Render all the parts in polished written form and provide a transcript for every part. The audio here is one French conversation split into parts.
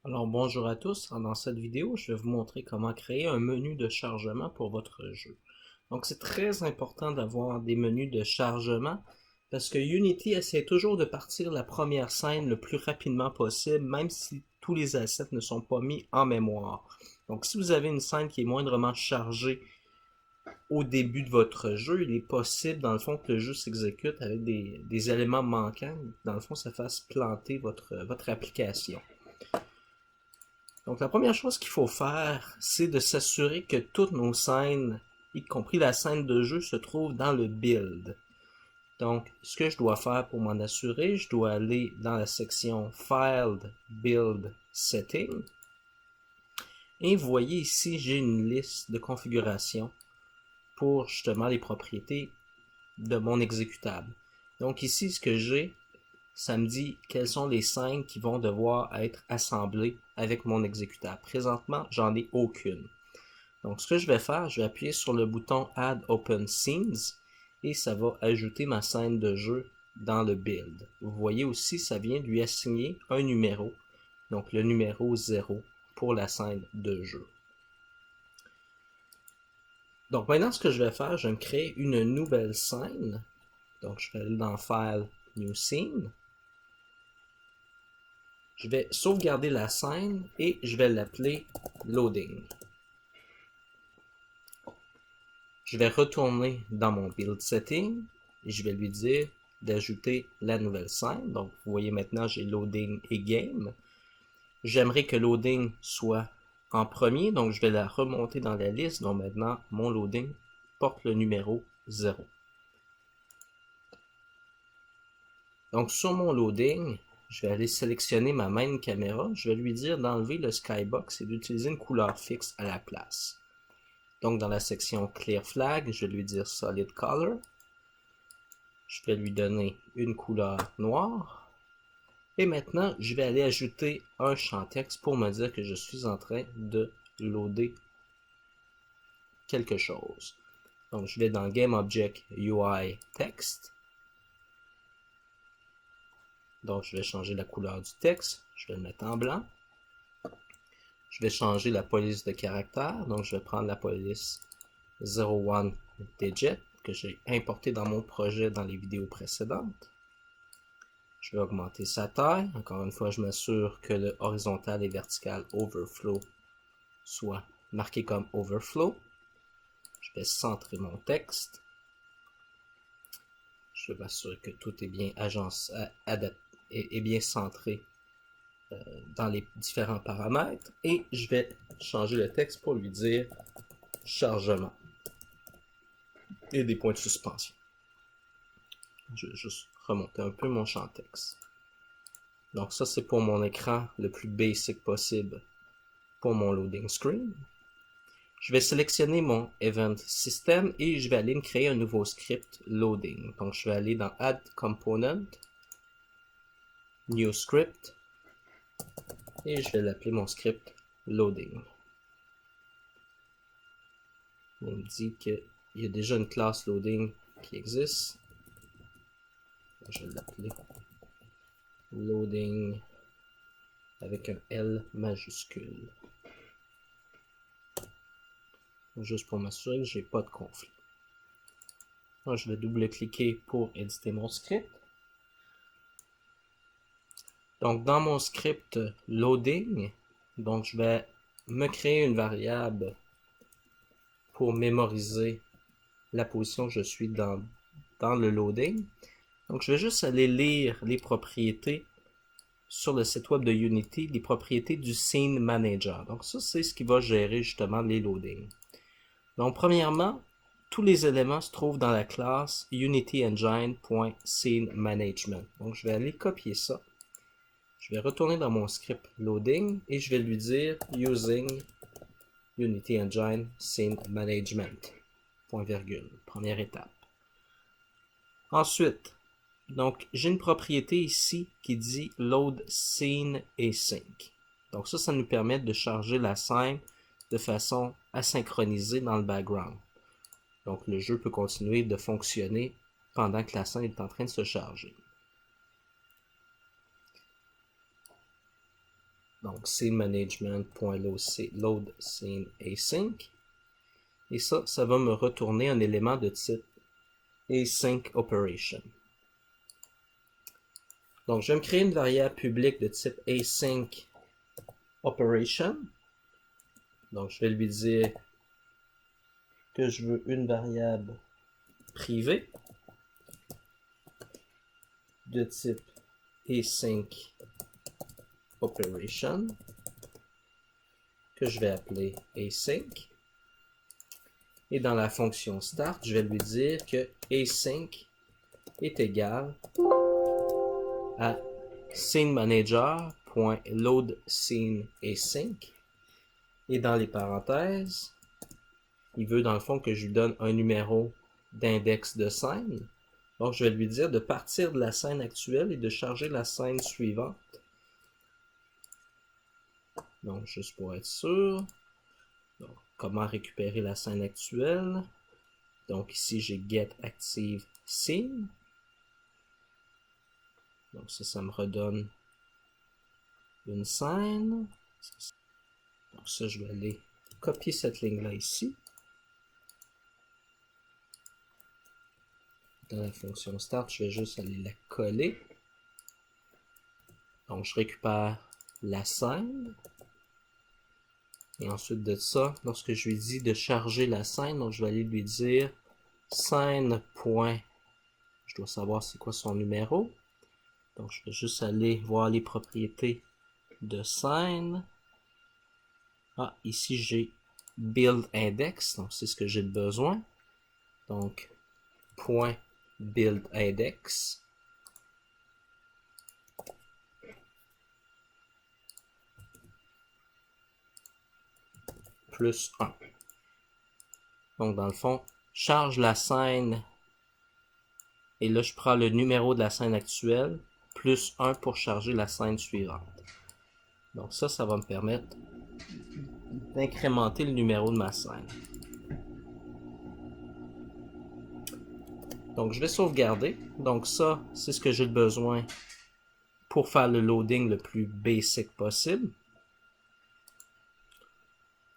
Alors bonjour à tous, dans cette vidéo je vais vous montrer comment créer un menu de chargement pour votre jeu. Donc c'est très important d'avoir des menus de chargement parce que Unity essaie toujours de partir la première scène le plus rapidement possible même si tous les assets ne sont pas mis en mémoire. Donc si vous avez une scène qui est moindrement chargée au début de votre jeu, il est possible dans le fond que le jeu s'exécute avec des éléments manquants, dans le fond ça fasse planter votre application. Donc la première chose qu'il faut faire, c'est de s'assurer que toutes nos scènes, y compris la scène de jeu, se trouvent dans le build. Donc ce que je dois faire pour m'en assurer, je dois aller dans la section File, Build, Setting. Et vous voyez ici, j'ai une liste de configurations pour justement les propriétés de mon exécutable. Donc ici, ce que j'ai, ça me dit quelles sont les scènes qui vont devoir être assemblées avec mon exécutable. Présentement, j'en ai aucune. Donc, ce que je vais faire, je vais appuyer sur le bouton Add Open Scenes et ça va ajouter ma scène de jeu dans le build. Vous voyez aussi, ça vient lui assigner un numéro, donc le numéro 0 pour la scène de jeu. Donc maintenant, ce que je vais faire, je vais me créer une nouvelle scène. Donc, je vais aller dans File, New Scene. Je vais sauvegarder la scène et je vais l'appeler Loading. Je vais retourner dans mon Build Setting et je vais lui dire d'ajouter la nouvelle scène. Donc, vous voyez maintenant, j'ai Loading et Game. J'aimerais que Loading soit en premier, donc je vais la remonter dans la liste. Donc maintenant, mon Loading porte le numéro 0. Donc, sur mon Loading, je vais aller sélectionner ma main caméra. Je vais lui dire d'enlever le skybox et d'utiliser une couleur fixe à la place. Donc, dans la section Clear Flag, je vais lui dire Solid Color. Je vais lui donner une couleur noire. Et maintenant, je vais aller ajouter un champ texte pour me dire que je suis en train de loader quelque chose. Donc, je vais dans Game Object UI Text. Donc, je vais changer la couleur du texte. Je vais le mettre en blanc. Je vais changer la police de caractère. Donc, je vais prendre la police 01 Digit que j'ai importé dans mon projet dans les vidéos précédentes. Je vais augmenter sa taille. Encore une fois, je m'assure que le horizontal et vertical overflow soit marqué comme overflow. Je vais centrer mon texte. Je vais m'assurer que tout est bien est bien centré dans les différents paramètres. Et je vais changer le texte pour lui dire chargement. Et des points de suspension. Je vais juste remonter un peu mon champ texte. Donc ça, c'est pour mon écran le plus basic possible pour mon loading screen. Je vais sélectionner mon Event System et je vais aller me créer un nouveau script loading. Donc je vais aller dans Add Component, New Script, et je vais l'appeler mon script loading. On me dit qu'il y a déjà une classe loading qui existe. Je vais l'appeler loading avec un L majuscule. Juste pour m'assurer que j'ai pas de conflit. Là, je vais double-cliquer pour éditer mon script. Donc, dans mon script loading, donc je vais me créer une variable pour mémoriser la position où je suis dans le loading. Donc, je vais juste aller lire les propriétés sur le site web de Unity, les propriétés du Scene Manager. Donc, ça, c'est ce qui va gérer justement les loadings. Donc, premièrement, tous les éléments se trouvent dans la classe unityengine.scenemanagement. Donc, je vais aller copier ça. Je vais retourner dans mon script loading et je vais lui dire using Unity Engine Scene Management. Point virgule. Première étape. Ensuite, donc j'ai une propriété ici qui dit load scene async. Donc ça nous permet de charger la scène de façon asynchronisée dans le background. Donc le jeu peut continuer de fonctionner pendant que la scène est en train de se charger. Donc, scenemanagement.loadSceneAsync. Et ça va me retourner un élément de type AsyncOperation. Donc, je vais me créer une variable publique de type AsyncOperation. Donc, je vais lui dire que je veux une variable privée de type AsyncOperation que je vais appeler async. Et dans la fonction start, je vais lui dire que async est égal à sceneManager.loadSceneAsync. Et dans les parenthèses, il veut dans le fond que je lui donne un numéro d'index de scène. Donc je vais lui dire de partir de la scène actuelle et de charger la scène suivante. Donc juste pour être sûr. Donc, comment récupérer la scène actuelle? Donc ici j'ai getActiveScene. Donc ça me redonne une scène. Donc ça, je vais aller copier cette ligne-là ici. Dans la fonction start, je vais juste aller la coller. Donc je récupère la scène. Et ensuite de ça, lorsque je lui dis de charger la scène, donc je vais aller lui dire scène. Je dois savoir c'est quoi son numéro. Donc je vais juste aller voir les propriétés de scène. Ah, ici j'ai build index, donc c'est ce que j'ai besoin. Donc point build index. Plus 1. Donc dans le fond, charge la scène. Et là, je prends le numéro de la scène actuelle, plus 1 pour charger la scène suivante. Donc ça va me permettre d'incrémenter le numéro de ma scène. Donc je vais sauvegarder. Donc ça, c'est ce que j'ai besoin pour faire le loading le plus basic possible.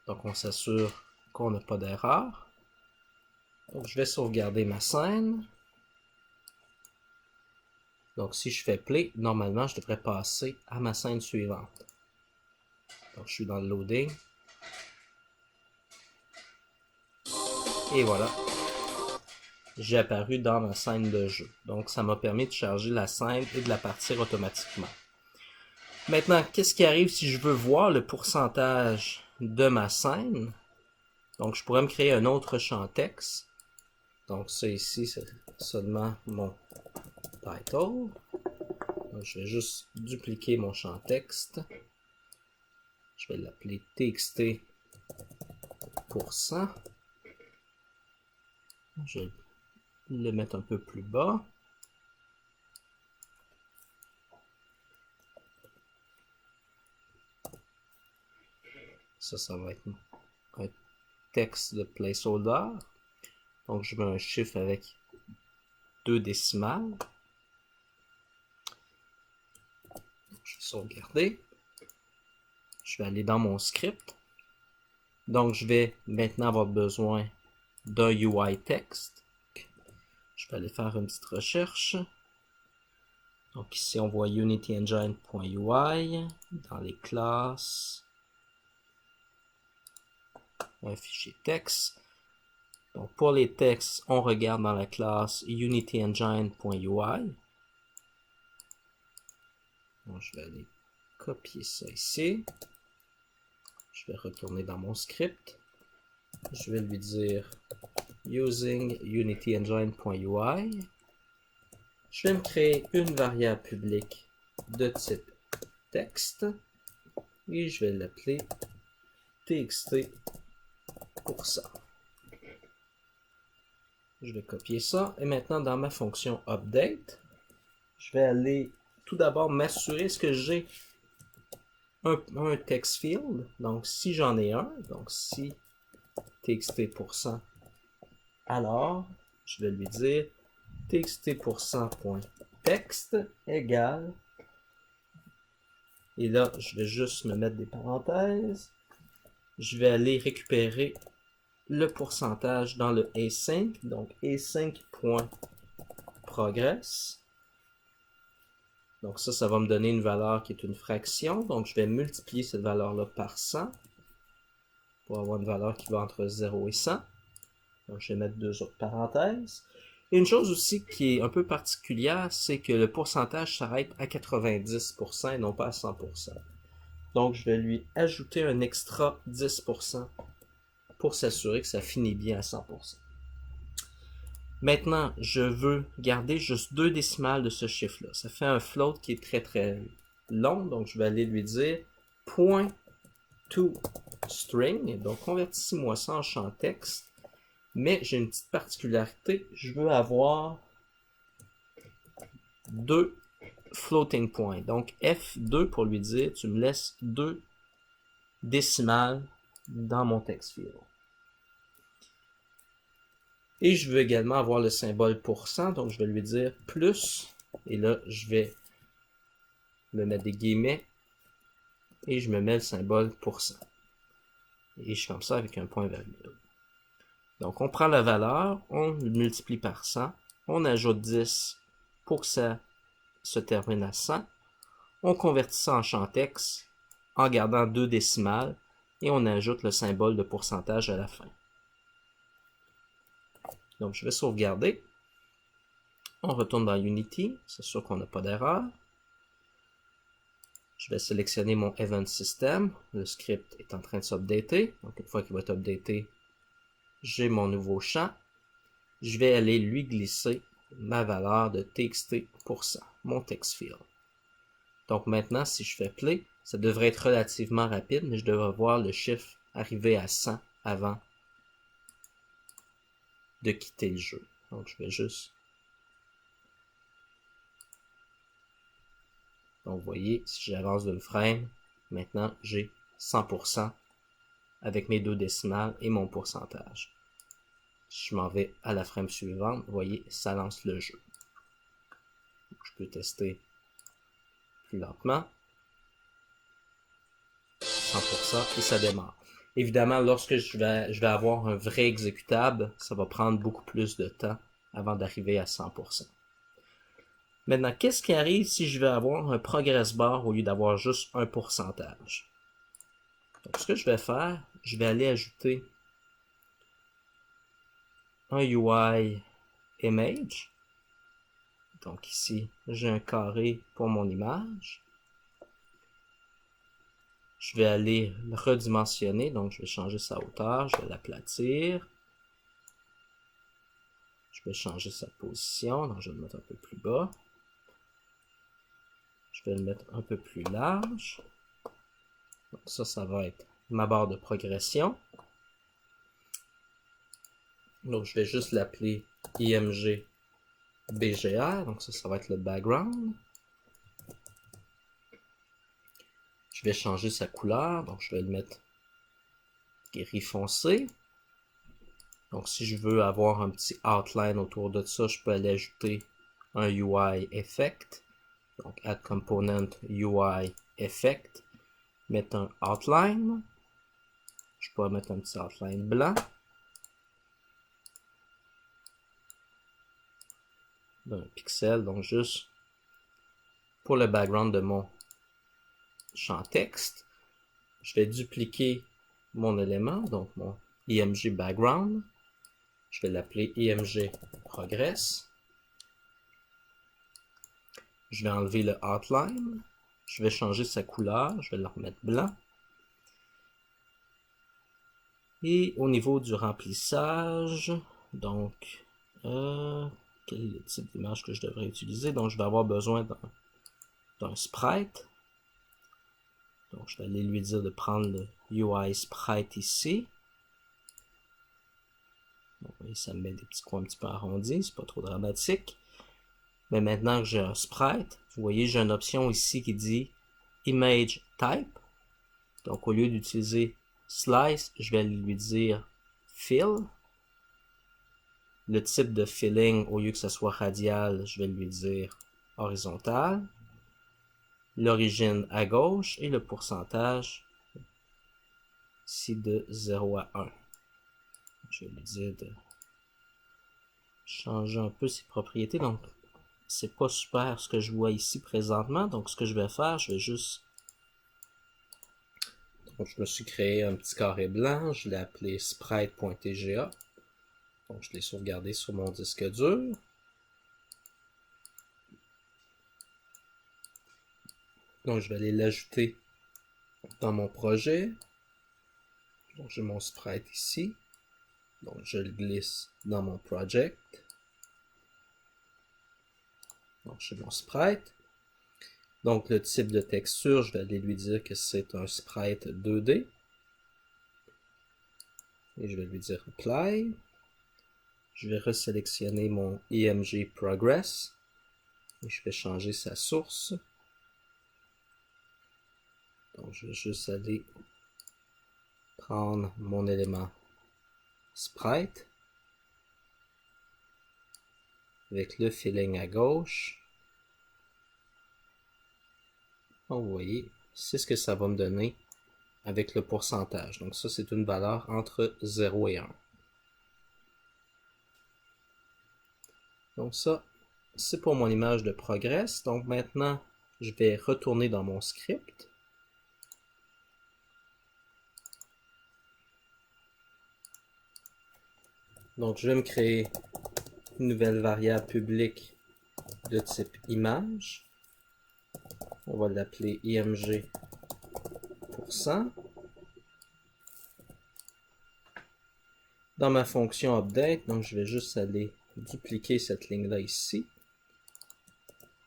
Donc on s'assure qu'on n'a pas d'erreur. Donc je vais sauvegarder ma scène. Donc si je fais play, normalement je devrais passer à ma scène suivante. Donc je suis dans le loading. Et voilà. J'ai apparu dans ma scène de jeu. Donc ça m'a permis de charger la scène et de la partir automatiquement. Maintenant, qu'est-ce qui arrive si je veux voir le pourcentage de ma scène? Donc je pourrais me créer un autre champ texte. Donc ça ici, c'est seulement mon title. Donc, je vais juste dupliquer mon champ texte. Je vais l'appeler txt%. Je vais le mettre un peu plus bas. Ça va être un texte de placeholder. Donc je mets un chiffre avec 2 décimales. Je vais sauvegarder. Je vais aller dans mon script. Donc je vais maintenant avoir besoin d'un UI text. Je vais aller faire une petite recherche. Donc ici on voit unityengine.ui dans les classes. Un fichier texte. Donc pour les textes, on regarde dans la classe unityengine.ui. Donc je vais aller copier ça ici. Je vais retourner dans mon script. Je vais lui dire using unityengine.ui. Je vais me créer une variable publique de type texte et je vais l'appeler txt%. Je vais copier ça et maintenant dans ma fonction update, je vais aller tout d'abord m'assurer que j'ai un text field. Donc si j'en ai un, donc si txt%, alors je vais lui dire txt%.text égale Et là, je vais juste me mettre des parenthèses. Je vais aller récupérer le pourcentage dans le async, donc async.progress. Donc ça va me donner une valeur qui est une fraction. Donc je vais multiplier cette valeur-là par 100 pour avoir une valeur qui va entre 0 et 100. Donc je vais mettre deux autres parenthèses. Et une chose aussi qui est un peu particulière, c'est que le pourcentage s'arrête à 90% et non pas à 100%. Donc je vais lui ajouter un extra 10% pour s'assurer que ça finit bien à 100%. Maintenant, je veux garder juste 2 décimales de ce chiffre-là. Ça fait un float qui est très très long, donc je vais aller lui dire point to string. Donc convertis-moi ça en champ texte. Mais j'ai une petite particularité, je veux avoir 2 floating points. Donc F2 pour lui dire, tu me laisses 2 décimales dans mon text field. Et je veux également avoir le symbole %, donc je vais lui dire plus, et là je vais me mettre des guillemets, et je me mets le symbole %. Et je ferme ça avec un point virgule. Donc on prend la valeur, on le multiplie par 100, on ajoute 10 pour que ça se termine à 100, on convertit ça en champ texte en gardant 2 décimales, et on ajoute le symbole de pourcentage à la fin. Donc je vais sauvegarder. On retourne dans Unity, c'est sûr qu'on n'a pas d'erreur. Je vais sélectionner mon Event System. Le script est en train de s'updater. Donc une fois qu'il va être updaté, j'ai mon nouveau champ. Je vais aller lui glisser ma valeur de txt%, mon text field. Donc maintenant, si je fais play, ça devrait être relativement rapide, mais je devrais voir le chiffre arriver à 100 avant de quitter le jeu. Donc je vais juste... Donc vous voyez, si j'avance d'une frame, maintenant j'ai 100% avec mes 2 décimales et mon pourcentage. Si je m'en vais à la frame suivante, vous voyez, ça lance le jeu. Je peux tester plus lentement. 100% et ça démarre. Évidemment, lorsque je vais avoir un vrai exécutable, ça va prendre beaucoup plus de temps avant d'arriver à 100%. Maintenant, qu'est-ce qui arrive si je vais avoir un progress bar au lieu d'avoir juste un pourcentage? Donc, ce que je vais faire, je vais aller ajouter un UI image. Donc ici, j'ai un carré pour mon image. Je vais aller le redimensionner, donc je vais changer sa hauteur, je vais l'aplatir. Je vais changer sa position, donc je vais le mettre un peu plus bas. Je vais le mettre un peu plus large. Donc ça va être ma barre de progression. Donc je vais juste l'appeler IMG BGR, donc ça va être le background. Je vais changer sa couleur, donc je vais le mettre gris foncé. Donc si je veux avoir un petit outline autour de ça, je peux aller ajouter un UI effect. Donc add component UI effect. Mettre un outline. Je peux mettre un petit outline blanc. Un pixel, donc juste pour le background de mon champ texte. Je vais dupliquer mon élément, donc mon IMG background. Je vais l'appeler IMG progress. Je vais enlever le outline. Je vais changer sa couleur. Je vais le remettre blanc. Et au niveau du remplissage, donc, quel est le type d'image que je devrais utiliser? Donc, je vais avoir besoin d'un sprite. Donc, je vais aller lui dire de prendre le UI sprite ici. Bon, ça me met des petits coins un petit peu arrondis, c'est pas trop dramatique. Mais maintenant que j'ai un sprite, vous voyez, j'ai une option ici qui dit Image Type. Donc, au lieu d'utiliser Slice, je vais lui dire Fill. Le type de filling, au lieu que ce soit radial, je vais lui dire horizontal. l'origine à gauche et le pourcentage ici de 0 à 1. Je vais lui dire de changer un peu ses propriétés. Donc, c'est pas super ce que je vois ici présentement. Donc, ce que je vais faire, je vais juste... Donc, je me suis créé un petit carré blanc. Je l'ai appelé sprite.tga. Donc, je l'ai sauvegardé sur mon disque dur. Donc, je vais aller l'ajouter dans mon projet. Donc, j'ai mon sprite ici. Donc, je le glisse dans mon project. Donc, j'ai mon sprite. Donc, le type de texture, je vais aller lui dire que c'est un sprite 2D. Et je vais lui dire Apply. Je vais resélectionner mon EMG Progress. Et je vais changer sa source. Donc, je vais juste aller prendre mon élément sprite avec le filling à gauche. Donc, vous voyez, c'est ce que ça va me donner avec le pourcentage. Donc, ça, c'est une valeur entre 0 et 1. Donc, ça, c'est pour mon image de progress. Donc, maintenant, je vais retourner dans mon script. Donc, je vais me créer une nouvelle variable publique de type image. On va l'appeler img%. Dans ma fonction update, donc je vais juste aller dupliquer cette ligne-là ici.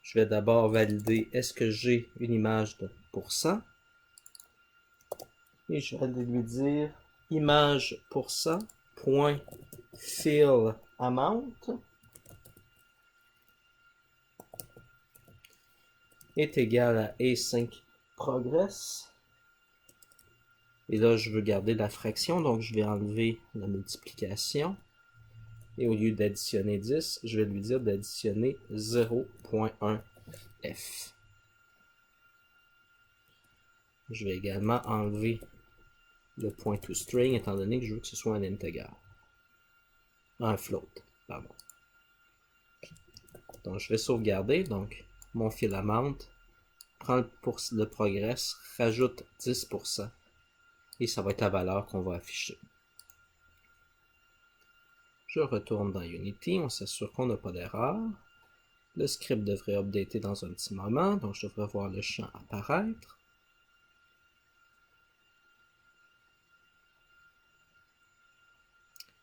Je vais d'abord valider est-ce que j'ai une image de %. Et je vais aller lui dire image%.fill amount est égal à async progress. Et là, je veux garder la fraction, donc je vais enlever la multiplication. Et au lieu d'additionner 10, je vais lui dire d'additionner 0.1f. Je vais également enlever le point toString, étant donné que je veux que ce soit un integer. Un float, pardon. Donc, je vais sauvegarder. Donc, mon fill amount prend le progress, rajoute 10%. Et ça va être la valeur qu'on va afficher. Je retourne dans Unity, on s'assure qu'on n'a pas d'erreur. Le script devrait updater dans un petit moment, donc je devrais voir le champ apparaître.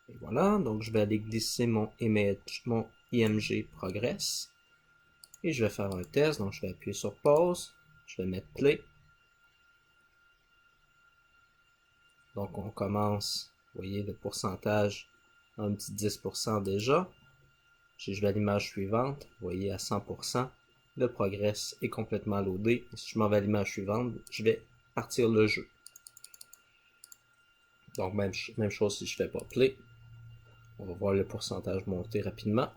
Et voilà, donc je vais aller glisser mon IMG Progress. Et je vais faire un test, donc je vais appuyer sur pause, je vais mettre play. Donc on commence, vous voyez le pourcentage, un petit 10% déjà. Si je vais à l'image suivante, vous voyez à 100%, le progress est complètement loadé. Si je m'en vais à l'image suivante, je vais partir le jeu. Donc même chose si je fais pas play. On va voir le pourcentage monter rapidement.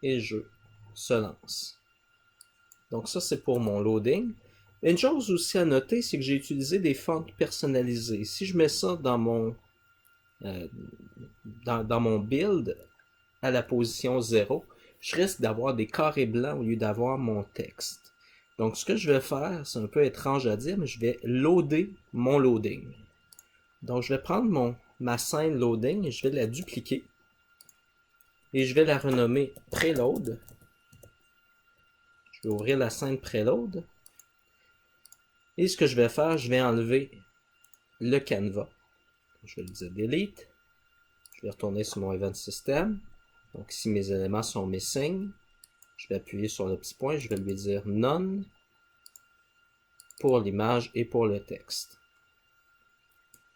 Et le jeu se lance. Donc ça c'est pour mon loading. Une chose aussi à noter, c'est que j'ai utilisé des fonts personnalisées. Si je mets ça dans mon build à la position 0, je risque d'avoir des carrés blancs au lieu d'avoir mon texte. Donc ce que je vais faire, c'est un peu étrange à dire, mais je vais loader mon loading. Donc je vais prendre ma scène loading et je vais la dupliquer. Et je vais la renommer preload. Je vais ouvrir la scène preload. Et ce que je vais faire, je vais enlever le canevas. Je vais lui dire delete. Je vais retourner sur mon event system. Donc ici mes éléments sont missing. Je vais appuyer sur le petit point. Je vais lui dire none pour l'image et pour le texte.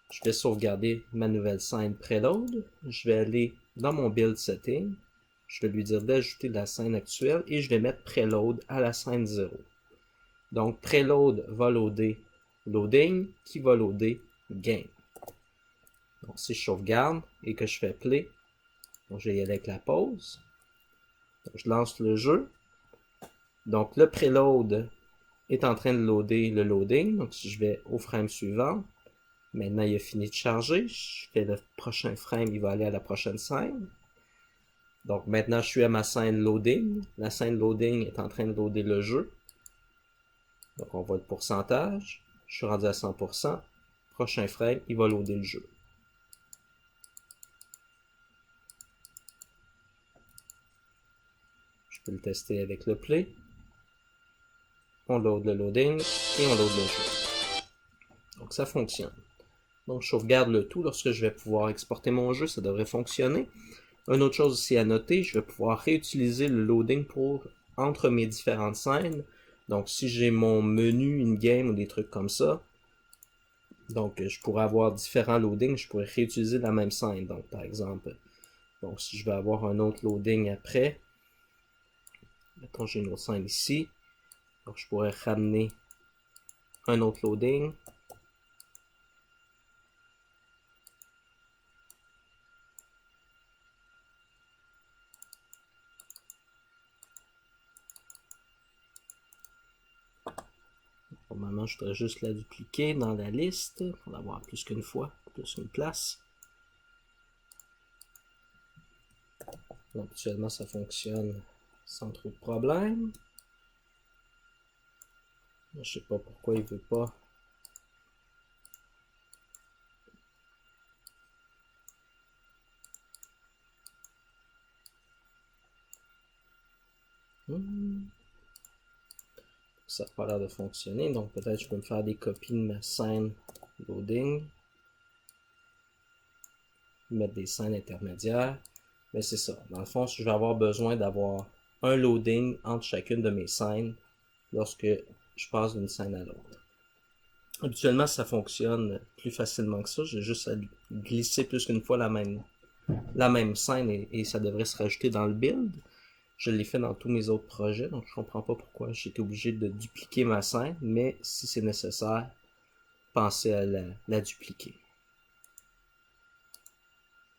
Je vais sauvegarder ma nouvelle scène preload. Je vais aller dans mon build setting. Je vais lui dire d'ajouter la scène actuelle et je vais mettre preload à la scène 0. Donc preload va loader loading qui va loader game. Donc si je sauvegarde et que je fais play, donc je vais y aller avec la pause. Donc, je lance le jeu. Donc le preload est en train de loader le loading. Donc si je vais au frame suivant, maintenant il a fini de charger. Je fais le prochain frame, il va aller à la prochaine scène. Donc maintenant je suis à ma scène loading. La scène loading est en train de loader le jeu. Donc on voit le pourcentage. Je suis rendu à 100%. Prochain frame, il va loader le jeu. Je peux le tester avec le play. On load le loading et on load le jeu. Donc ça fonctionne. Donc je sauvegarde le tout lorsque je vais pouvoir exporter mon jeu, ça devrait fonctionner. Une autre chose aussi à noter, je vais pouvoir réutiliser le loading pour entre mes différentes scènes. Donc si j'ai mon menu in-game ou des trucs comme ça, donc je pourrais avoir différents loadings, je pourrais réutiliser la même scène. Donc par exemple, donc si je vais avoir un autre loading après, mettons j'ai une autre scène ici, donc je pourrais ramener un autre loading. Pour le moment, je voudrais juste la dupliquer dans la liste pour l'avoir plus qu'une fois, plus qu'une place. Donc, actuellement, ça fonctionne sans trop de problème. Je sais pas pourquoi il veut pas. Ça n'a pas l'air de fonctionner. Donc, peut-être je peux me faire des copies de ma scène loading. Mettre des scènes intermédiaires. Mais c'est ça. Dans le fond, je vais avoir besoin d'avoir un loading entre chacune de mes scènes lorsque je passe d'une scène à l'autre. Habituellement, ça fonctionne plus facilement que ça. J'ai juste à glisser plus qu'une fois la même scène et ça devrait se rajouter dans le build. Je l'ai fait dans tous mes autres projets, donc je comprends pas pourquoi j'ai été obligé de dupliquer ma scène, mais si c'est nécessaire, pensez à la dupliquer.